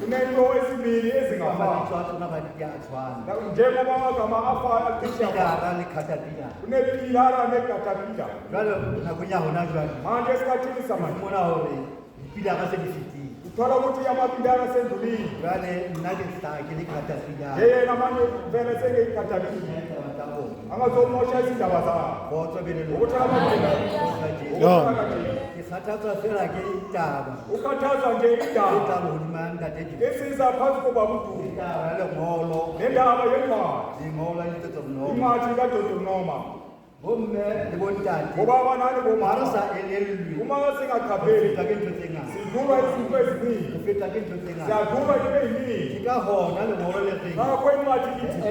kunento ezibili ezingafani. Njengoba amagama afana kunepilara nekatapila. Manje esikhathini samanje uthola ukuthi amapilara sendlulile. Yena manje vele sengekatapila angazomosha izindaba zakho. Ukhathazwa nje indaba esiza phansi koba umuntu nendaba yencwadi incwadi kaDodolinoma ngobaba nani bomasa uma singakhapheli sidlula izinto eziningi siyadlula into eziningi ngakho incwadi ithi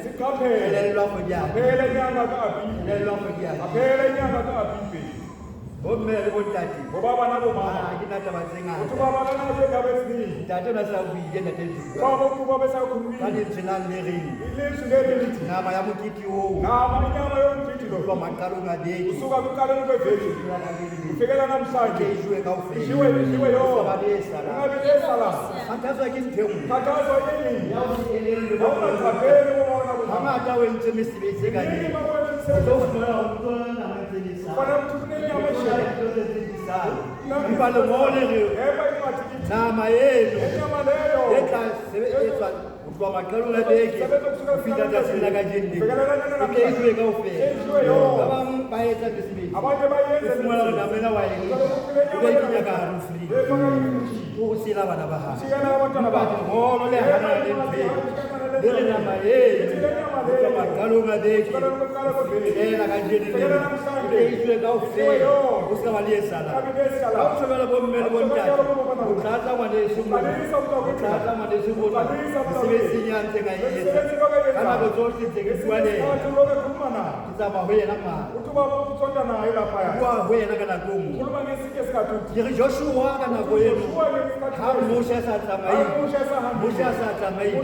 sikhaphele aphele inyanga ka-Abibi ngobaba nabomama uthi ubaba kanazendaba eziningi baba ukuba besakhulumile ilizwi leli lithi nama inyama yomgidi lo usuka kuqaleni kweveki ufikela namhlanje ishiwe yonke ungabi lesala khathazwa yini awungakhapheli ubona hangata wentse mesebetsi kanye nama yenu etla kwa maqalong a beke fita tsatsing la kajeno izwe kaofela abang ba etsa mesebetsi fumana hore namela wa eng o ka ikenya ka hare ho free o sela bana ba hae ngolo le hana le ntho le re nama eno kwa maqalong a beke ela kajeno izwe kaofela o ska ba le sala ha o shebela bomme le bontate o tlatsa ngwaneso bona mesebetsing nga etsa ka nako tsohle tse ke bua le yena ke tsamaya ho yena mane bua ho yena ka nako nngwe ke re Joshua ka nako eno ha Moshe a sa tsamaile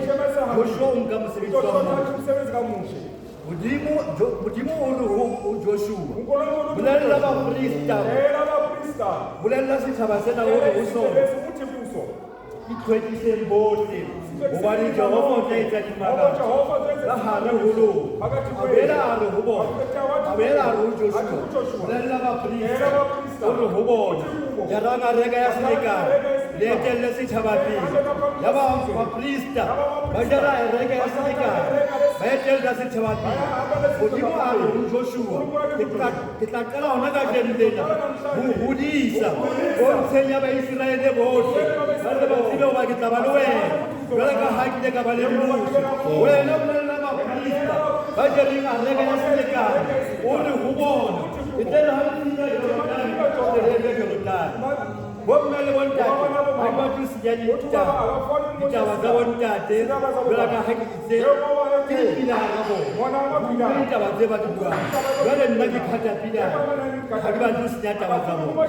Joshua o nka mosebetsi wa Moshe Modimo o re ho Joshua bolella baprista bolella setjhaba sena hore ho sona ikwetliseng bohle hobane Jehova o tla etsa dimakatso ka hare ho lona abela a re ho bona abela a re ho Joshua bolella baprista o re ho bona ya rangareka ya selekane le etelle setjhaba pele ya baprista ba jara reka ya selekane ba etella setjhaba pele Modimo a re ho Joshua ke tla qala hona ka jeno lena ho hodisa bontsheng ya Baiseraele bohle ba le ba tsebe hoba ke tla ba le wena jwale ka ha ke ka ba le mmuso wena bolella baprista ba jereng a reka ya selekane o re ho bona etella ha bomme le bontate ha ba thusinya ditaba tsa bontate jwale ka ha ke itse ke dipina ka bona ditaba tse ba di buang jwale nna ke caterpillar ha ke ba thusinya taba tsa bona